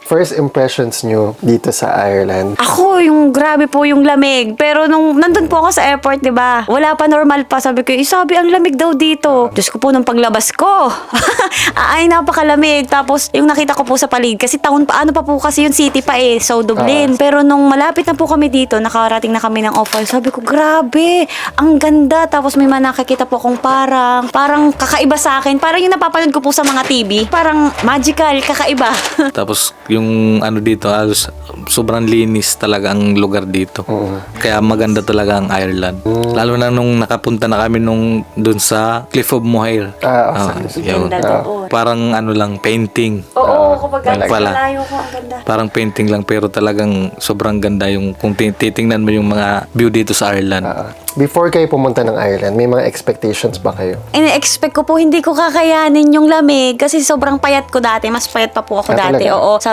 First impressions nyo dito sa Ireland? Ako, yung grabe po yung lamig. Pero nung nandun po ako sa airport, di ba? Wala pa, normal pa. Sabi ko, sabi, ang lamig daw dito. Diyos ko po, nung paglabas ko. Ay, napakalamig. Tapos, yung nakita ko po sa paligid. Kasi taon pa, ano pa po kasi yung city pa eh. So, Dublin. Pero nung malapit na po kami dito, nakarating na kami ng off-oil. Sabi ko, grabe, ang ganda. Tapos may mga nakakita po akong parang kakaiba sa akin. Parang yung napapanood ko po sa mga TV. Parang magical, kakaiba. Tapos yung ano dito, halos sobrang linis talaga ang lugar dito. Kaya maganda talaga ang Ireland. Lalo na nung nakapunta na kami dun sa Cliff of Moher. Yun. Ganda doon. Parang ano lang, painting. Oo, kapag Pala. malayo ko, ang ganda. Parang painting lang pero talagang sobrang ganda yung kung titingnan mo yung mga view dito sa Ireland. Before kayo pumunta ng Ireland, may mga expectations ba kayo? Ine-expect ko po hindi ko kakayanin yung lamig kasi sobrang payat ko dati. Mas payat pa po ako dati. Talaga? Oo.